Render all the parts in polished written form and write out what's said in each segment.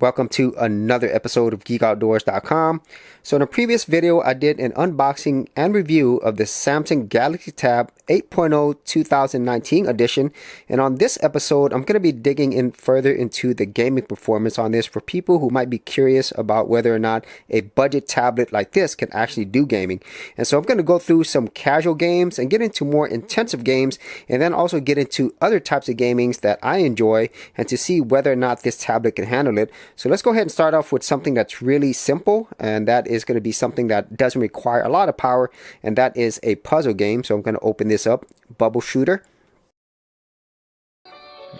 welcome to another episode of geekoutdoors.com. So in a previous video, I did an unboxing and review of the Samsung Galaxy Tab 8.0 2019 edition. And on this episode, I'm going to be digging in further into the gaming performance on this for people who might be curious about whether or not a budget tablet like this can actually do gaming. And so I'm going to go through some casual games and get into more intensive games, and then also get into other types of gamings that I enjoy, and to see whether or not this tablet can handle it. So let's go ahead and start off with something that's really simple, and that is going to be something that doesn't require a lot of power, and that is a puzzle game. So I'm going to open this up, Bubble Shooter.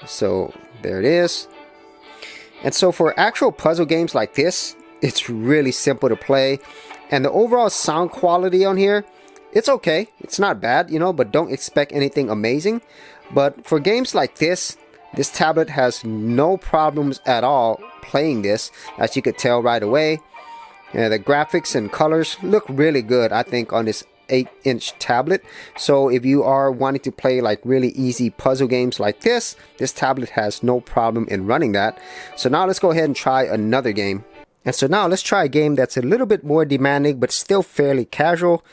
So there it is. And so for actual puzzle games like this, it's really simple to play, and the overall sound quality on here, it's okay. It's not bad, you know, but don't expect anything amazing. But for games like this tablet has no problems at all playing this, as you could tell right away. The graphics and colors look really good, I think, on this 8-inch tablet. So if you are wanting to play like really easy puzzle games like this tablet has no problem in running that. So now let's go ahead and try another game. And so now let's try a game that's a little bit more demanding but still fairly casual,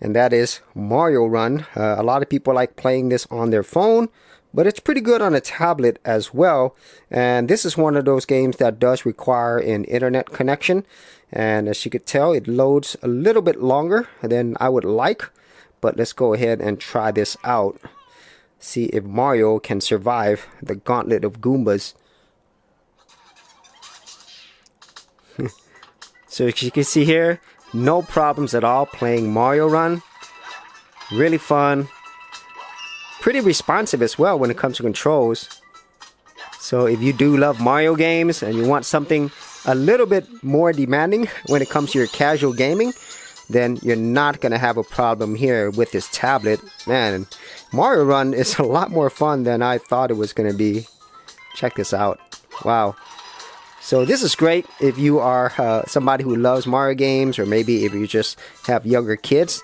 and that is Mario Run. A lot of people like playing this on their phone, but it's pretty good on a tablet as well. And this is one of those games that does require an internet connection, and as you could tell, it loads a little bit longer than I would like. But let's go ahead and try this out, see if Mario can survive the gauntlet of Goombas. So as you can see here, no problems at all playing Mario Run. Really fun. Pretty responsive as well when it comes to controls. So if you do love Mario games and you want something a little bit more demanding when it comes to your casual gaming, then you're not going to have a problem here with this tablet. Man, Mario Run is a lot more fun than I thought it was going to be. Check this out. Wow. So this is great if you are somebody who loves Mario games, or maybe if you just have younger kids,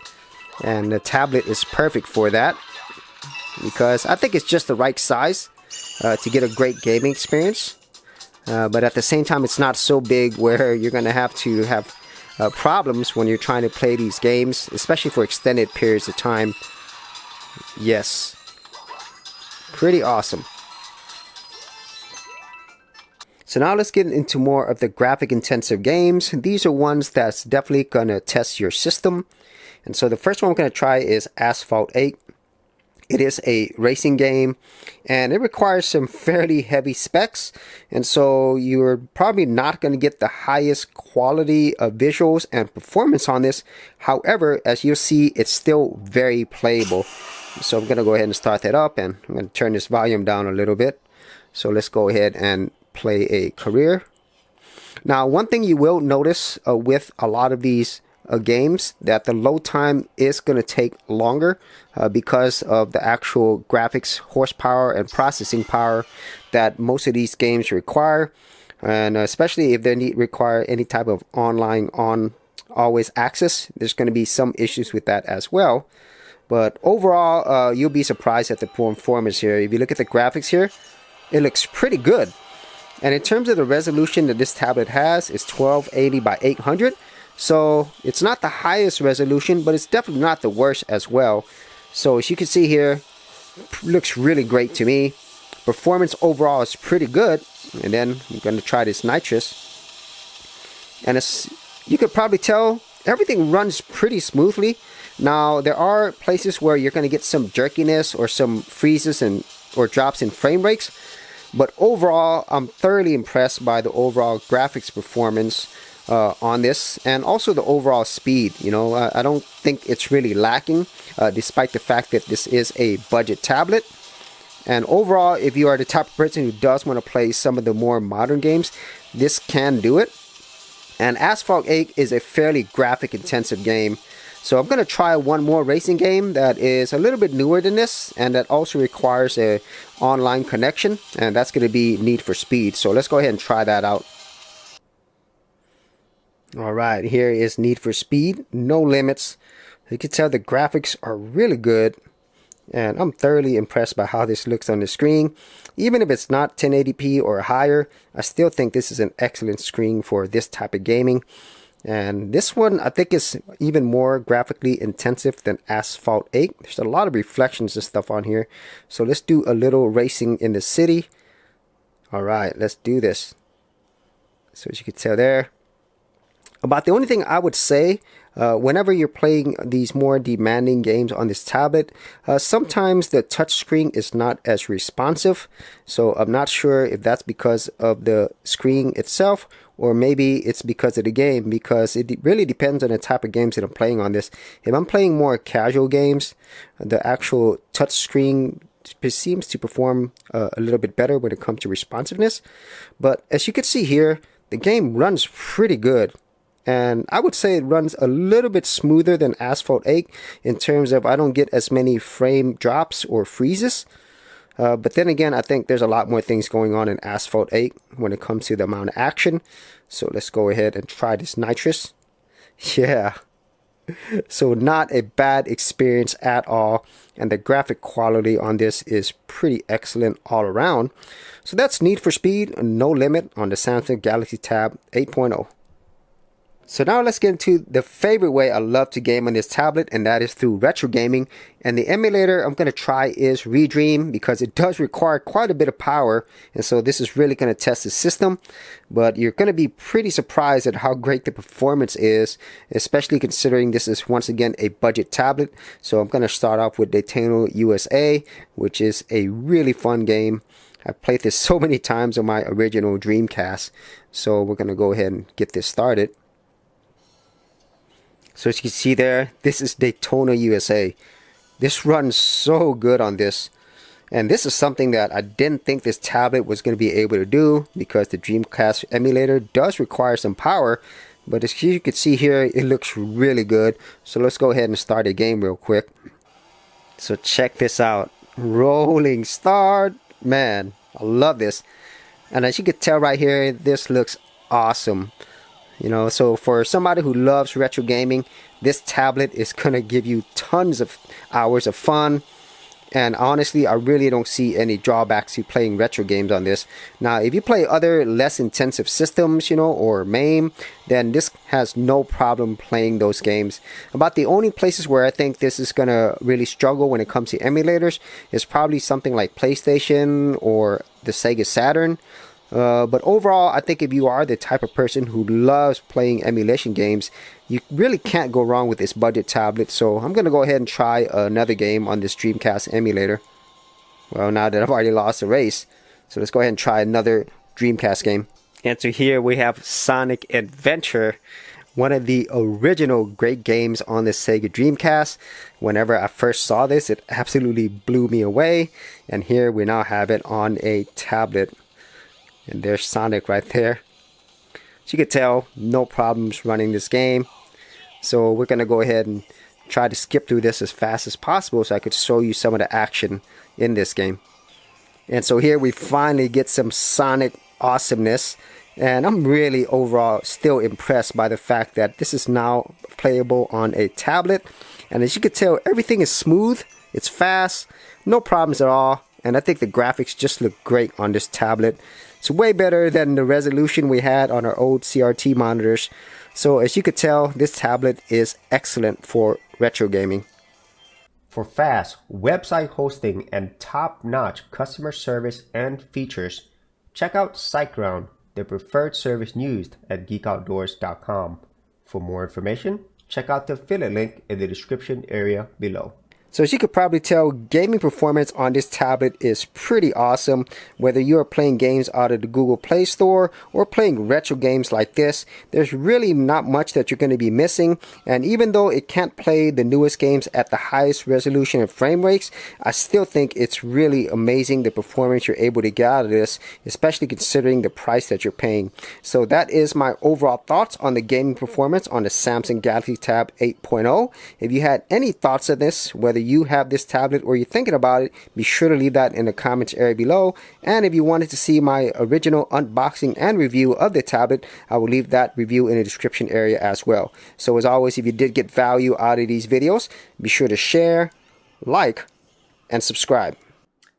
and the tablet is perfect for that, because I think it's just the right size to get a great gaming experience. But at the same time, it's not so big where you're going to have problems when you're trying to play these games, especially for extended periods of time. Yes, pretty awesome. So now let's get into more of the graphic intensive games. These are ones that's definitely going to test your system. And so the first one I'm going to try is Asphalt 8. It is a racing game, and it requires some fairly heavy specs, and so you're probably not going to get the highest quality of visuals and performance on this. However, as you'll see, it's still very playable. So I'm going to go ahead and start that up, and I'm going to turn this volume down a little bit. So let's go ahead and play a career. Now, one thing you will notice with a lot of these games, that the load time is going to take longer because of the actual graphics horsepower and processing power that most of these games require, and especially if they require any type of online always access, there's going to be some issues with that as well. But overall, you'll be surprised at the performance here. If you look at the graphics here, it looks pretty good. And in terms of the resolution that this tablet has, is 1280 by 800. So it's not the highest resolution, but it's definitely not the worst as well. So as you can see here, looks really great to me. Performance overall is pretty good. And then I'm going to try this nitrous, and it's, you could probably tell everything runs pretty smoothly. Now there are places where you're going to get some jerkiness or some freezes or drops in frame rates, but overall I'm thoroughly impressed by the overall graphics performance on this, and also the overall speed. You know, I don't think it's really lacking, despite the fact that this is a budget tablet. And overall, if you are the type of person who does want to play some of the more modern games, this can do it. And Asphalt 8 is a fairly graphic intensive game. So I'm going to try one more racing game that is a little bit newer than this, and that also requires a online connection, and that's going to be Need for Speed. So let's go ahead and try that out. Alright, here is Need for Speed, No Limits. You can tell the graphics are really good. and I'm thoroughly impressed by how this looks on the screen. Even if it's not 1080p or higher, I still think this is an excellent screen for this type of gaming. And this one, I think, is even more graphically intensive than Asphalt 8. There's a lot of reflections and stuff on here. So let's do a little racing in the city. All right, let's do this. So as you can tell there, about the only thing I would say, whenever you're playing these more demanding games on this tablet, sometimes the touchscreen is not as responsive. So I'm not sure if that's because of the screen itself, or maybe it's because of the game, because it really depends on the type of games that I'm playing on this. If I'm playing more casual games, the actual touchscreen seems to perform a little bit better when it comes to responsiveness. But as you can see here, the game runs pretty good. And I would say it runs a little bit smoother than Asphalt 8 in terms of I don't get as many frame drops or freezes. But then again, I think there's a lot more things going on in Asphalt 8 when it comes to the amount of action. So let's go ahead and try this nitrous. Yeah. So not a bad experience at all. And the graphic quality on this is pretty excellent all around. So that's Need for Speed No Limit on the Samsung Galaxy Tab 8.0. So now let's get into the favorite way I love to game on this tablet, and that is through retro gaming. And the emulator I'm going to try is Redream, because it does require quite a bit of power, and so this is really going to test the system. But you're going to be pretty surprised at how great the performance is, especially considering this is once again a budget tablet. So I'm going to start off with Daytona USA, which is a really fun game. I've played this so many times on my original Dreamcast. So we're going to go ahead and get this started. So as you can see there, this is Daytona USA. This runs so good on this. And this is something that I didn't think this tablet was going to be able to do, because the Dreamcast emulator does require some power. But as you can see here, it looks really good. So let's go ahead and start the game real quick. So check this out. Rolling start. Man, I love this. And as you can tell right here, this looks awesome. You know, so for somebody who loves retro gaming, this tablet is going to give you tons of hours of fun. And honestly, I really don't see any drawbacks to playing retro games on this. Now, if you play other less intensive systems, you know, or MAME, then this has no problem playing those games. About the only places where I think this is going to really struggle when it comes to emulators is probably something like PlayStation or the Sega Saturn. But overall, I think if you are the type of person who loves playing emulation games, you really can't go wrong with this budget tablet. So I'm going to go ahead and try another game on this Dreamcast emulator. Well, now that I've already lost the race, so let's go ahead and try another Dreamcast game. And so here we have Sonic Adventure, one of the original great games on the Sega Dreamcast. Whenever I first saw this, it absolutely blew me away. And here we now have it on a tablet. And there's Sonic right there. As you can tell, no problems running this game. So we're going to go ahead and try to skip through this as fast as possible so I could show you some of the action in this game. And so here we finally get some Sonic awesomeness. And I'm really overall still impressed by the fact that this is now playable on a tablet. And as you can tell, everything is smooth. It's fast. No problems at all. And I think the graphics just look great on this tablet. It's way better than the resolution we had on our old CRT monitors. So as you could tell, this tablet is excellent for retro gaming. For fast website hosting and top-notch customer service and features, check out Siteground, the preferred service used at geekoutdoors.com. For more information, check out the affiliate link in the description area below. So as you could probably tell, gaming performance on this tablet is pretty awesome. Whether you are playing games out of the Google Play Store or playing retro games like this, there's really not much that you're going to be missing. And even though it can't play the newest games at the highest resolution and frame rates, I still think it's really amazing the performance you're able to get out of this, especially considering the price that you're paying. So that is my overall thoughts on the gaming performance on the Samsung Galaxy Tab 8.0. If you had any thoughts on this, whether you have this tablet or you're thinking about it, be sure to leave that in the comments area below. And if you wanted to see my original unboxing and review of the tablet, I will leave that review in the description area as well. So as always, if you did get value out of these videos, be sure to share, like, and subscribe.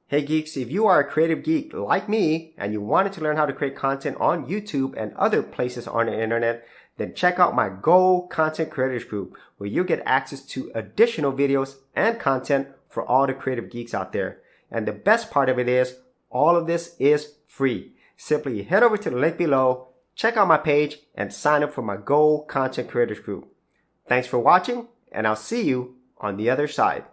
Hey geeks, if you are a creative geek like me and you wanted to learn how to create content on YouTube and other places on the internet, then check out my Go Content Creators group where you get access to additional videos and content for all the creative geeks out there. And the best part of it is, all of this is free. Simply head over to the link below, check out my page, and sign up for my Go Content Creators group. Thanks for watching, and I'll see you on the other side.